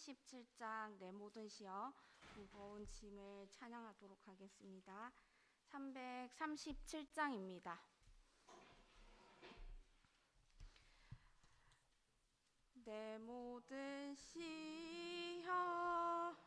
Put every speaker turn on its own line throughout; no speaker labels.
337장 내 모든 시여 무거운 짐을 찬양하도록 하겠습니다. 337장입니다. 내 모든 시여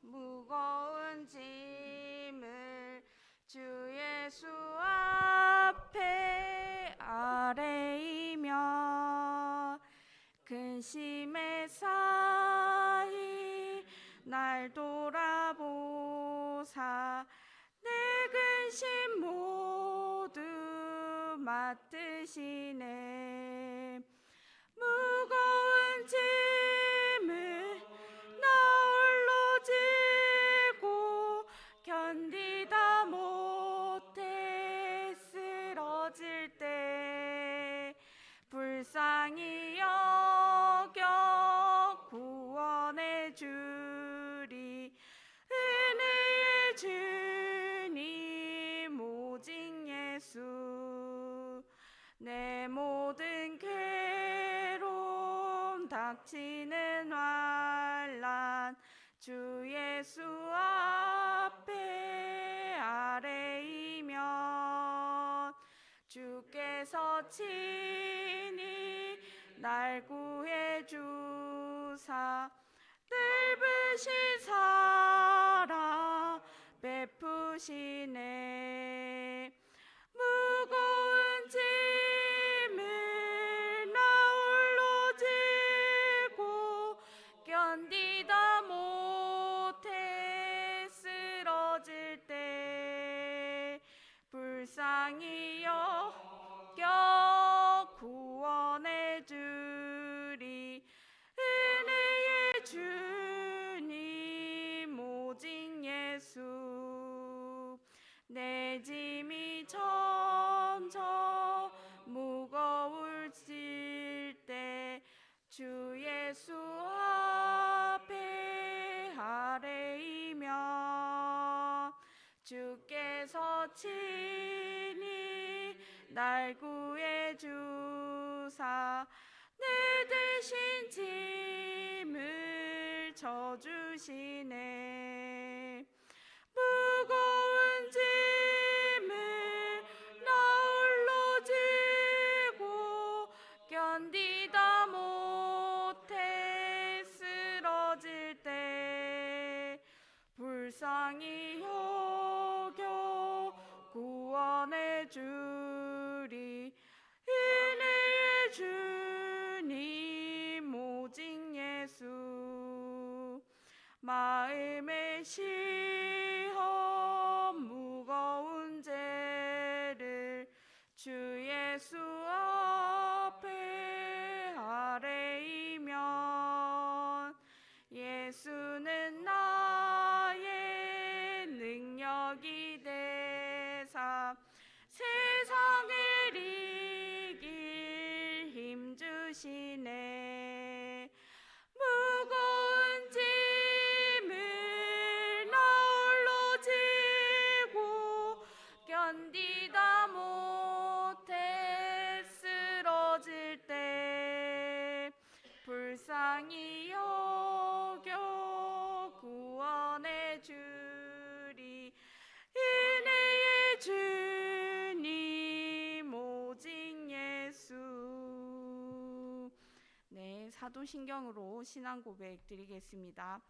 무거운 짐을 주 예수 앞에 아뢰이며 근심의 사이 날 돌아보사 내 근심 모두 맡으시네. 무거운 짐을 나 홀로 지고 견디다 못해 쓰러질 때 불쌍히 여겨 구원해 주리. 은혜의 주님 오직 예수. 내 모든 괴로움 닥치는 환난 주 예수 앞에 아뢰이면 주께서 친히 날 구해 주사 넓으신 사랑 베푸시네. 무거운 짐을 나 홀로 지고 견디다 못해 쓰러질 때 불쌍히 여겨 구원해 주리. 은혜의 주님 오직 예수. 내 짐이 점점 무거워질 때 주 예수 앞에 아뢰이면 주께서 친히 날 구해 주사 내 대신 짐을 져주시네. 무거운 짐을 나 홀로 지고 견디다 못해 쓰러질 때 불쌍히 여겨 구원해 주리. 은혜의 주님 오직 예수. 마음의 시험 무거운 죄를 주 예수 앞에 아뢰이면 예수는 나의 능력이 되사 세상을 이길 힘 주시네. 무거운 짐을 나 홀로 지고 견디다 못해 쓰러질 때 불쌍히 여겨 구원해 주리. 은혜의 주님 오직 예수. 네, 사도신경으로 신앙 고백 드리겠습니다.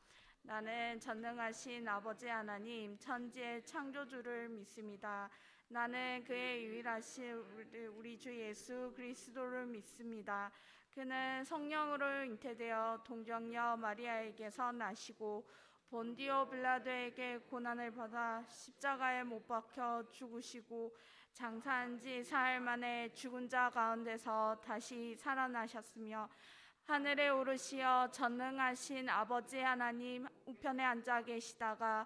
나는 전능하신 아버지 하나님 천지의 창조주를 믿습니다. 나는 그의 유일하신 우리 주 예수 그리스도를 믿습니다. 그는 성령으로 잉태되어 동정녀 마리아에게서 나시고 본디오 빌라도에게 고난을 받아 십자가에 못 박혀 죽으시고 장사한 지 사흘 만에 죽은 자 가운데서 다시 살아나셨으며 하늘에 오르시어 전능하신 아버지 하나님 우편에 앉아 계시다가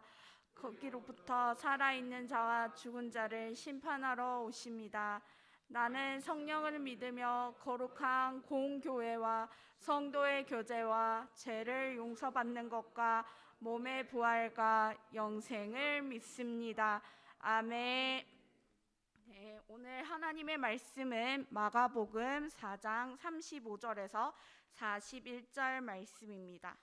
거기로부터 살아있는 자와 죽은 자를 심판하러 오십니다. 나는 성령을 믿으며 거룩한 공교회와 성도의 교제와 죄를 용서받는 것과 몸의 부활과 영생을 믿습니다. 아멘. 네, 오늘 하나님의 말씀은 마가복음 4장 35절에서 41절 말씀입니다.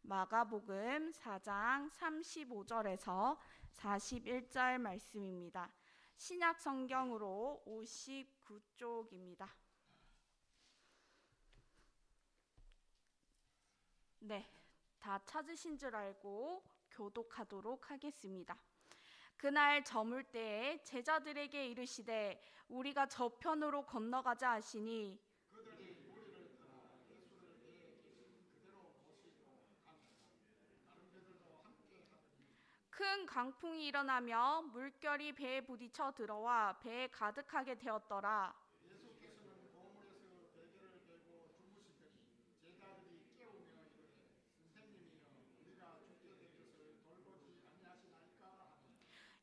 마가복음 4장 35절에서 41절 말씀입니다. 신약 성경으로 59쪽입니다. 네, 다 찾으신 줄 알고 교독하도록 하겠습니다. 그날 저물 때에 제자들에게 이르시되 우리가 저편으로 건너가자 하시니
그들이 무리를 떠나 예수를 배에 그대로 모시고 가니라. 다른 배들도 함께 하더니
큰 강풍이 일어나며 물결이 배에 부딪혀 들어와 배에 가득하게 되었더라.
예수께서는 보물에서 베개를 베고 주무시더니 제자들이 깨우며 이르되 선생님이여 우리가 죽게 될 것을 돌보지 아니하시나이까 하니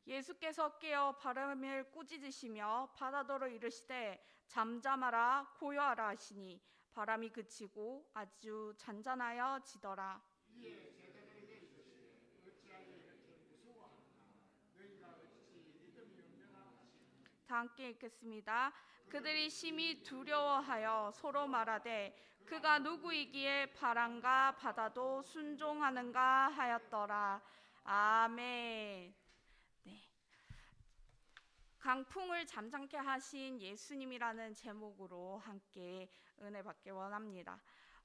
예수께서 깨어 바람을 꾸짖으시며 바다더러 이르시되 잠잠하라 고요하라 하시니 바람이 그치고 아주 잔잔하여 지더라.
이에 제자들에게 이르시되 어찌하여 이렇게 무서워하느냐 너희가 어찌 믿음이 없느냐 하시니
다 함께 읽겠습니다. 그들이 심히 두려워하여 서로 말하되 그가 누구이기에 바람과 바다도 순종하는가 하였더라. 아멘. 네. 강풍을 잠잠케 하신 예수님이라는 제목으로 함께 은혜 받길 원합니다.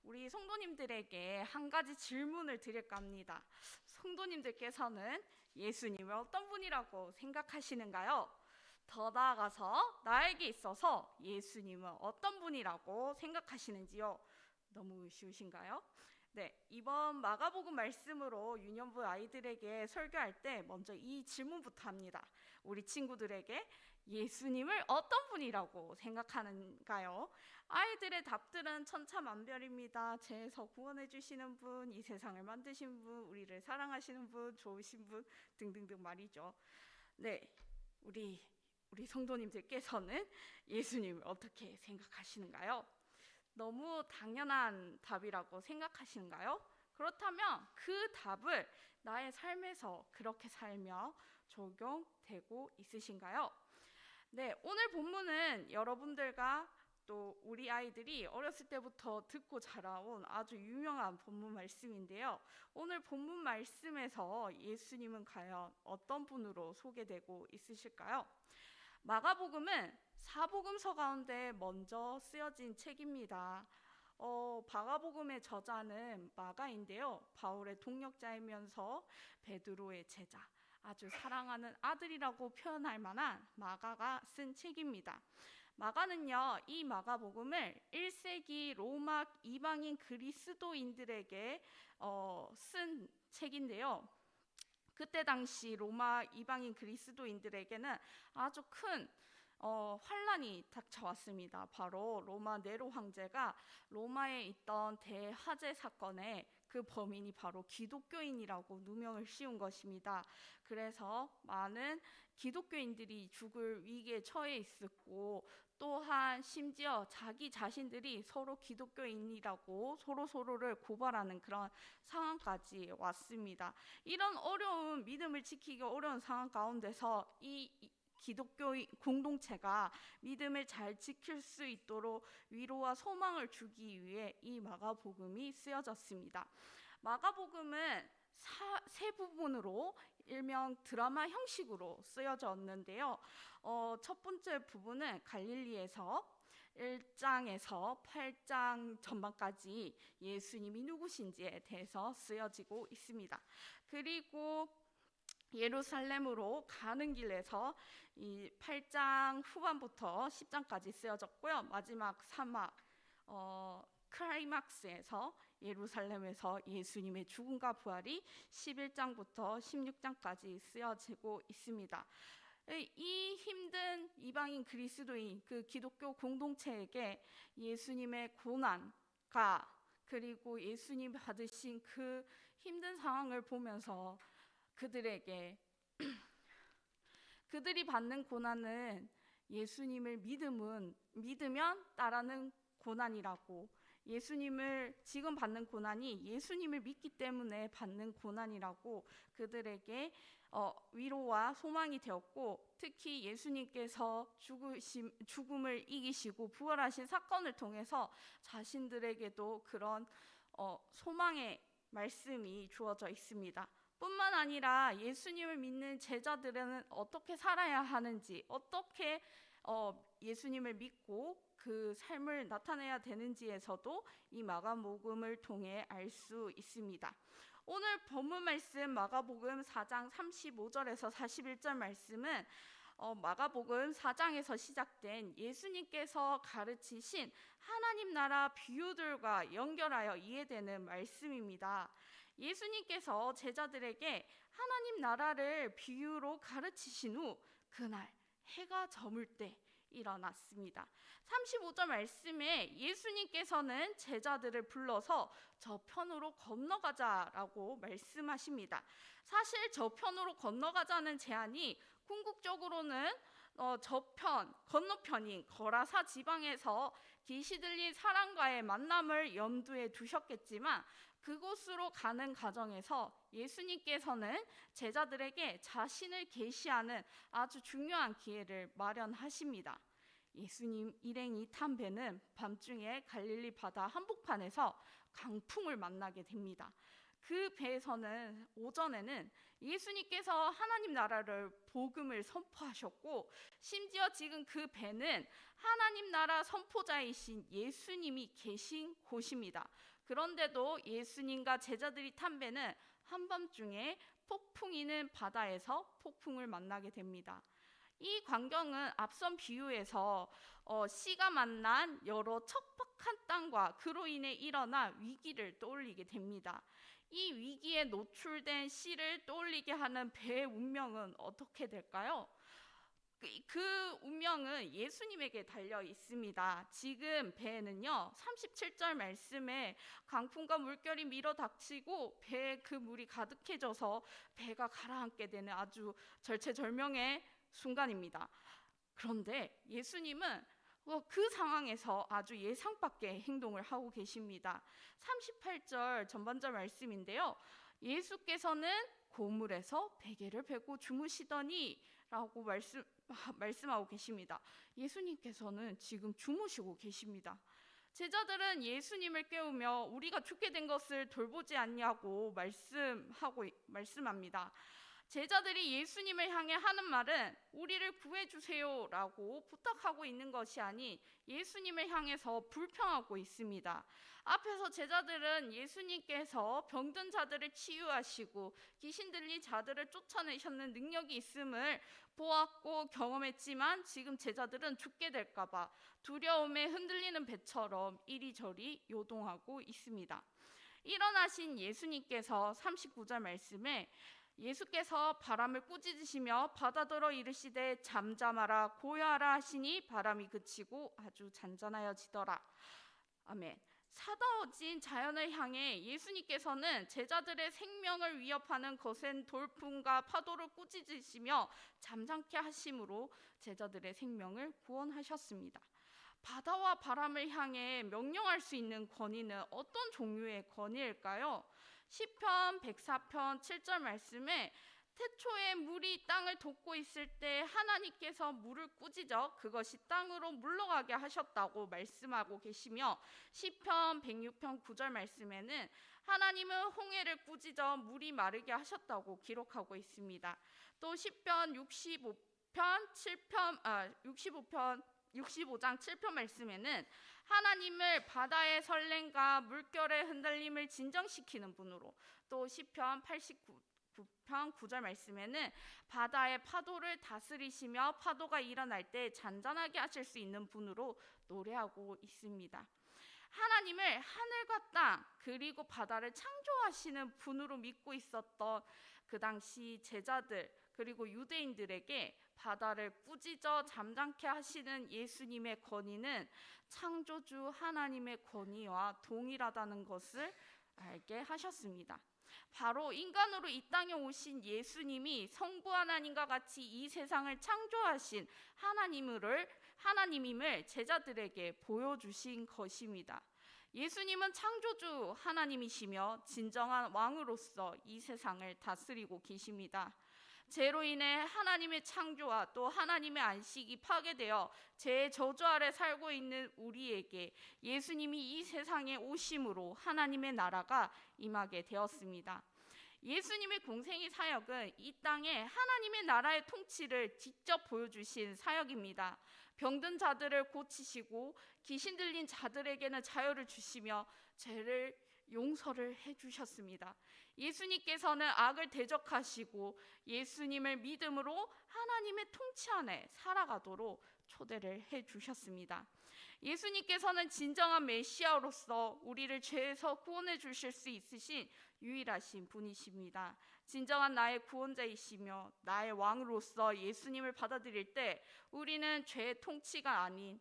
우리 성도님들에게 한 가지 질문을 드릴까 합니다. 성도님들께서는 예수님을 어떤 분이라고 생각하시는가요? 더 나아가서 나에게 있어서 예수님은 어떤 분이라고 생각하시는지요? 너무 쉬우신가요? 네, 이번 마가복음 말씀으로 유년부 아이들에게 설교할 때 먼저 이 질문부터 합니다. 우리 친구들에게 예수님을 어떤 분이라고 생각하는가요? 아이들의 답들은 천차만별입니다. 죄에서 구원해 주시는 분, 이 세상을 만드신 분, 우리를 사랑하시는 분, 좋으신 분 등등등 말이죠. 네, 우리 성도님들께서는 예수님을 어떻게 생각하시는가요? 너무 당연한 답이라고 생각하시는가요? 그렇다면 그 답을 나의 삶에서 그렇게 살며 적용되고 있으신가요? 네, 오늘 본문은 여러분들과 또 우리 아이들이 어렸을 때부터 듣고 자라온 아주 유명한 본문 말씀인데요. 오늘 본문 말씀에서 예수님은 과연 어떤 분으로 소개되고 있으실까요? 마가복음은 사복음서 가운데 먼저 쓰여진 책입니다. 마가복음의 저자는 마가인데요. 바울의 동역자이면서 베드로의 제자, 아주 사랑하는 아들이라고 표현할 만한 마가가 쓴 책입니다. 마가는요, 이 마가복음을 1세기 로마 이방인 그리스도인들에게 쓴 책인데요. 그때 당시 로마 이방인 그리스도인들에게는 아주 큰 환란이 닥쳐왔습니다. 바로 로마 네로 황제가 로마에 있던 대화재 사건에 그 범인이 바로 기독교인이라고 누명을 씌운 것입니다. 그래서 많은 기독교인들이 죽을 위기에 처해 있었고, 또한 심지어 자기 자신들이 서로 기독교인이라고 서로를 고발하는 그런 상황까지 왔습니다. 이런 어려운, 믿음을 지키기 어려운 상황 가운데서 이 기독교 공동체가 믿음을 잘 지킬 수 있도록 위로와 소망을 주기 위해 이 마가복음이 쓰여졌습니다. 마가복음은 세 부분으로 일명 드라마 형식으로 쓰여졌는데요. 첫 번째 부분은 갈릴리에서 1장에서 8장 전반까지 예수님이 누구신지에 대해서 쓰여지고 있습니다. 그리고 예루살렘으로 가는 길에서 이 8장 후반부터 10장까지 쓰여졌고요. 마지막 사막 클라이막스에서 예루살렘에서 예수님의 죽음과 부활이 11장부터 16장까지 쓰여지고 있습니다. 이 힘든 이방인 그리스도인 그 기독교 공동체에게 예수님의 고난과 그리고 예수님 받으신 그 힘든 상황을 보면서 그들에게 그들이 받는 고난은 예수님을 믿으면 따르는 고난이라고, 예수님을 지금 받는 고난이 예수님을 믿기 때문에 받는 고난이라고 그들에게 위로와 소망이 되었고, 특히 예수님께서 죽음을 이기시고 부활하신 사건을 통해서 자신들에게도 그런 소망의 말씀이 주어져 있습니다. 뿐만 아니라 예수님을 믿는 제자들은 어떻게 살아야 하는지, 어떻게 예수님을 믿고 그 삶을 나타내야 되는지에서도 이 마가복음을 통해 알 수 있습니다. 오늘 본문 말씀 마가복음 4장 35절에서 41절 말씀은 마가복음 4장에서 시작된 예수님께서 가르치신 하나님 나라 비유들과 연결하여 이해되는 말씀입니다. 예수님께서 제자들에게 하나님 나라를 비유로 가르치신 후 그날 해가 저물 때 일어났습니다. 35절 말씀에 예수님께서는 제자들을 불러서 저편으로 건너가자라고 말씀하십니다. 사실 저편으로 건너가자는 제안이 궁극적으로는 저편, 건너편인 거라사 지방에서 계시 들린 사람과의 만남을 염두에 두셨겠지만 그곳으로 가는 과정에서 예수님께서는 제자들에게 자신을 계시하는 아주 중요한 기회를 마련하십니다. 예수님 일행이 탄 배는 밤중에 갈릴리 바다 한복판에서 강풍을 만나게 됩니다. 그 배에서는 오전에는 예수님께서 하나님 나라를 복음을 선포하셨고 심지어 지금 그 배는 하나님 나라 선포자이신 예수님이 계신 곳입니다. 그런데도 예수님과 제자들이 탄 배는 한밤중에 폭풍이는 바다에서 폭풍을 만나게 됩니다. 이 광경은 앞선 비유에서 씨가 만난 여러 척박한 땅과 그로 인해 일어난 위기를 떠올리게 됩니다. 이 위기에 노출된 씨를 떠올리게 하는 배의 운명은 어떻게 될까요? 그 운명은 예수님에게 달려 있습니다. 지금 배에는요 37절 말씀에 강풍과 물결이 밀어닥치고 배에 그 물이 가득해져서 배가 가라앉게 되는 아주 절체절명의 순간입니다. 그런데 예수님은 그 상황에서 아주 예상 밖의 행동을 하고 계십니다. 38절 전반절 말씀인데요. 예수께서는 고물에서 베개를 베고 주무시더니 라고 말씀하고 계십니다. 예수님께서는 지금 주무시고 계십니다. 제자들은 예수님을 깨우며 우리가 죽게 된 것을 돌보지 않냐고 말씀합니다. 제자들이 예수님을 향해 하는 말은 우리를 구해주세요 라고 부탁하고 있는 것이 아닌 예수님을 향해서 불평하고 있습니다. 앞에서 제자들은 예수님께서 병든 자들을 치유하시고 귀신 들린 자들을 쫓아내셨는 능력이 있음을 보았고 경험했지만 지금 제자들은 죽게 될까 봐 두려움에 흔들리는 배처럼 이리저리 요동하고 있습니다. 일어나신 예수님께서 39절 말씀에 예수께서 바람을 꾸짖으시며 바다더러 이르시되 잠잠하라 고요하라 하시니 바람이 그치고 아주 잔잔하여지더라. 아멘. 사다워진 자연을 향해 예수님께서는 제자들의 생명을 위협하는 거센 돌풍과 파도를 꾸짖으시며 잠잠케 하심으로 제자들의 생명을 구원하셨습니다. 바다와 바람을 향해 명령할 수 있는 권위는 어떤 종류의 권위일까요? 시편 104편 7절 말씀에 태초에 물이 땅을 덮고 있을 때 하나님께서 물을 꾸짖어 그것이 땅으로 물러가게 하셨다고 말씀하고 계시며 시편 106편 9절 말씀에는 하나님은 홍해를 꾸짖어 물이 마르게 하셨다고 기록하고 있습니다. 또 시편 65장 7편 말씀에는 하나님을 바다의 설렘과 물결의 흔들림을 진정시키는 분으로, 또 시편 89편 9절 말씀에는 바다의 파도를 다스리시며 파도가 일어날 때 잔잔하게 하실 수 있는 분으로 노래하고 있습니다. 하나님을 하늘과 땅 그리고 바다를 창조하시는 분으로 믿고 있었던 그 당시 제자들 그리고 유대인들에게 바다를 꾸짖어 잠잠케 하시는 예수님의 권위는 창조주 하나님의 권위와 동일하다는 것을 알게 하셨습니다. 바로 인간으로 이 땅에 오신 예수님이 성부 하나님과 같이 이 세상을 창조하신 하나님임을 제자들에게 보여주신 것입니다. 예수님은 창조주 하나님이시며 진정한 왕으로서 이 세상을 다스리고 계십니다. 죄로 인해 하나님의 창조와 또 하나님의 안식이 파괴되어 죄의 저주 아래 살고 있는 우리에게 예수님이 이 세상에 오심으로 하나님의 나라가 임하게 되었습니다. 예수님의 공생의 사역은 이 땅에 하나님의 나라의 통치를 직접 보여주신 사역입니다. 병든 자들을 고치시고 귀신 들린 자들에게는 자유를 주시며 죄를 용서를 해주셨습니다. 예수님께서는 악을 대적하시고 예수님을 믿음으로 하나님의 통치 안에 살아가도록 초대를 해주셨습니다. 예수님께서는 진정한 메시아로서 우리를 죄에서 구원해 주실 수 있으신 유일하신 분이십니다. 진정한 나의 구원자이시며 나의 왕으로서 예수님을 받아들일 때 우리는 죄의 통치가 아닌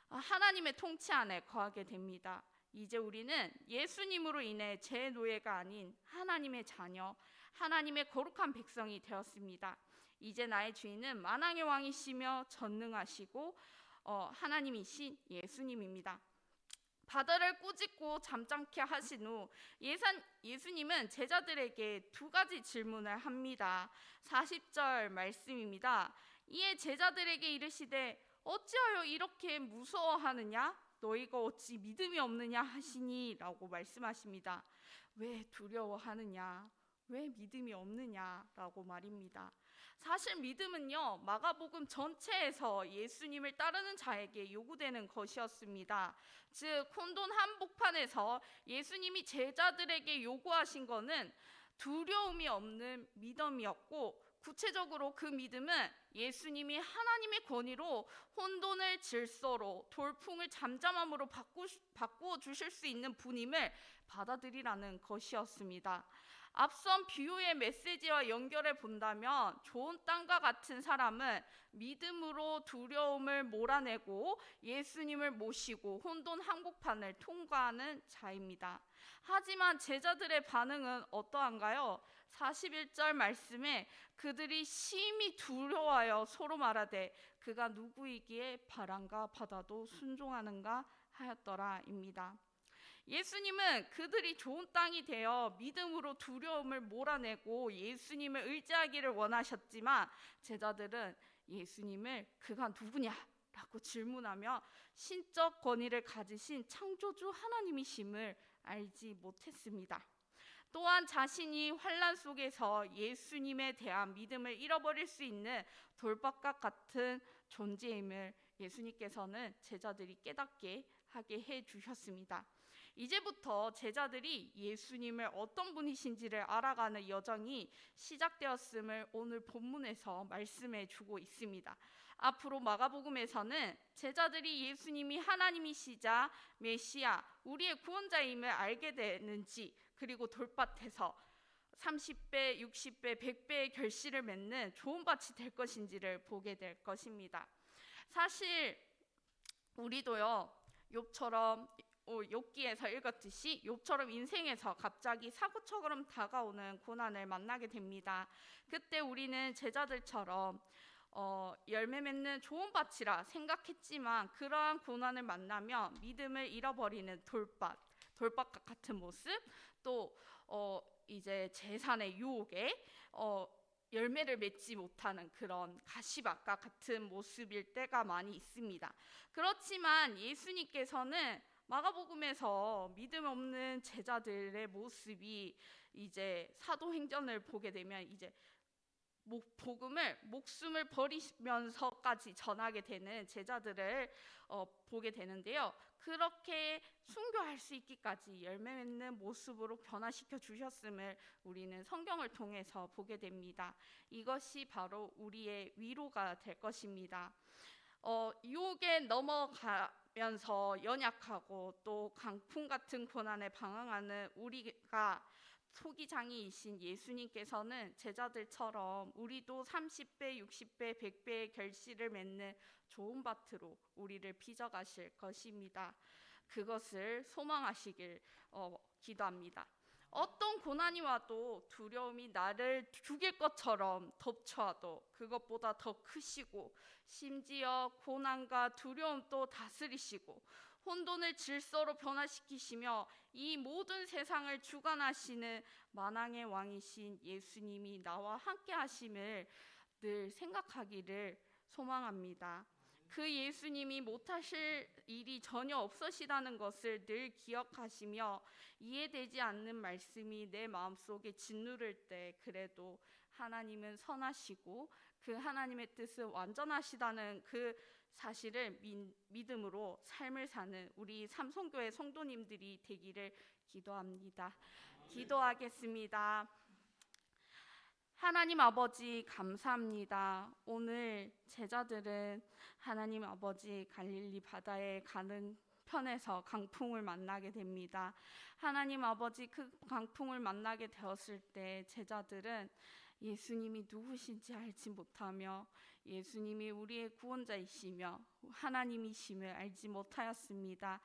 하나님의 통치 안에 거하게 됩니다. 이제 우리는 예수님으로 인해 죄의 노예가 아닌 하나님의 자녀, 하나님의 거룩한 백성이 되었습니다. 이제 나의 주인은 만왕의 왕이시며 전능하시고 하나님이신 예수님입니다. 바다를 꾸짖고 잠잠케 하신 후 예수님은 제자들에게 두 가지 질문을 합니다. 40절 말씀입니다. 이에 제자들에게 이르시되 어찌하여 이렇게 무서워하느냐? 너희가 어찌 믿음이 없느냐 하시니? 라고 말씀하십니다. 왜 두려워하느냐? 왜 믿음이 없느냐? 라고 말입니다. 사실 믿음은요, 마가복음 전체에서 예수님을 따르는 자에게 요구되는 것이었습니다. 즉 혼돈 한복판에서 예수님이 제자들에게 요구하신 것은 두려움이 없는 믿음이었고, 구체적으로 그 믿음은 예수님이 하나님의 권위로 혼돈을 질서로, 돌풍을 잠잠함으로 바꾸어 주실 수 있는 분임을 받아들이라는 것이었습니다. 앞선 비유의 메시지와 연결해 본다면 좋은 땅과 같은 사람은 믿음으로 두려움을 몰아내고 예수님을 모시고 혼돈 한복판을 통과하는 자입니다. 하지만 제자들의 반응은 어떠한가요? 41절 말씀에 그들이 심히 두려워하여 서로 말하되 그가 누구이기에 바람과 바다도 순종하는가 하였더라입니다. 예수님은 그들이 좋은 땅이 되어 믿음으로 두려움을 몰아내고 예수님을 의지하기를 원하셨지만 제자들은 예수님을 그가 누구냐? 라고 질문하며 신적 권위를 가지신 창조주 하나님이심을 알지 못했습니다. 또한 자신이 환난 속에서 예수님에 대한 믿음을 잃어버릴 수 있는 돌박과 같은 존재임을 예수님께서는 제자들이 깨닫게 하게 해주셨습니다. 이제부터 제자들이 예수님을 어떤 분이신지를 알아가는 여정이 시작되었음을 오늘 본문에서 말씀해 주고 있습니다. 앞으로 마가복음에서는 제자들이 예수님이 하나님이시자 메시아, 우리의 구원자임을 알게 되는지, 그리고 돌밭에서 30배, 60배, 100배의 결실을 맺는 좋은 밭이 될 것인지를 보게 될 것입니다. 사실 우리도요, 욥처럼 욥기에서 읽었듯이 욥처럼 인생에서 갑자기 사고처럼 다가오는 고난을 만나게 됩니다. 그때 우리는 제자들처럼 열매 맺는 좋은 밭이라 생각했지만 그러한 고난을 만나며 믿음을 잃어버리는 돌밭과 같은 모습, 또 이제 재산의 유혹에 열매를 맺지 못하는 그런 가시밭과 같은 모습일 때가 많이 있습니다. 그렇지만 예수님께서는 마가복음에서 믿음 없는 제자들의 모습이 이제 사도행전을 보게 되면 이제 복음을 목숨을 버리면서까지 전하게 되는 제자들을 보게 되는데요. 그렇게 순교할 수 있기까지 열매 맺는 모습으로 변화시켜 주셨음을 우리는 성경을 통해서 보게 됩니다. 이것이 바로 우리의 위로가 될 것입니다. 유혹에 넘어가면서 연약하고 또 강풍 같은 고난에 방황하는 우리가 소기장이이신 예수님께서는 제자들처럼 우리도 30배, 60배, 100배의 결실을 맺는 좋은 밭으로 우리를 빚어가실 것입니다. 그것을 소망하시길 기도합니다. 어떤 고난이 와도 두려움이 나를 죽일 것처럼 덮쳐와도 그것보다 더 크시고 심지어 고난과 두려움도 다스리시고 혼돈을 질서로 변화시키시며 이 모든 세상을 주관하시는 만왕의 왕이신 예수님이 나와 함께 하심을 늘 생각하기를 소망합니다. 그 예수님이 못하실 일이 전혀 없으시다는 것을 늘 기억하시며 이해되지 않는 말씀이 내 마음속에 짓누를 때 그래도 하나님은 선하시고 그 하나님의 뜻은 완전하시다는 그 사실을 믿음으로 삶을 사는 우리 삼성교회 성도님들이 되기를 기도합니다. 기도하겠습니다. 하나님 아버지 감사합니다. 오늘 제자들은 하나님 아버지 갈릴리 바다에 가는 편에서 강풍을 만나게 됩니다. 하나님 아버지 그 강풍을 만나게 되었을 때 제자들은 예수님이 누구신지 알지 못하며 예수님이 우리의 구원자이시며 하나님이심을 알지 못하였습니다.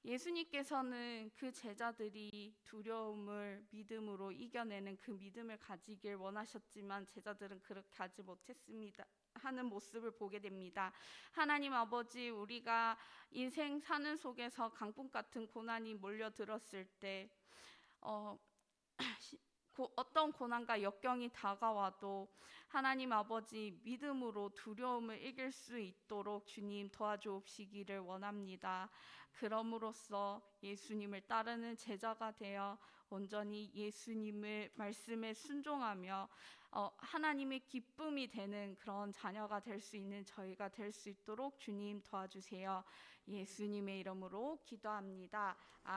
예수님께서는 그 제자들이 두려움을 믿음으로 이겨내는 그 믿음을 가지길 원하셨지만 제자들은 그렇게 하지 못했습니다. 하는 모습을 보게 됩니다. 하나님 아버지, 우리가 인생 사는 속에서 강풍 같은 고난이 몰려들었을 때 어떤 고난과 역경이 다가와도 하나님 아버지 믿음으로 두려움을 이길 수 있도록 주님 도와주옵시기를 원합니다. 그럼으로써 예수님을 따르는 제자가 되어 온전히 예수님의 말씀에 순종하며 하나님의 기쁨이 되는 그런 자녀가 될 수 있는 저희가 될 수 있도록 주님 도와주세요. 예수님의 이름으로 기도합니다. 아멘.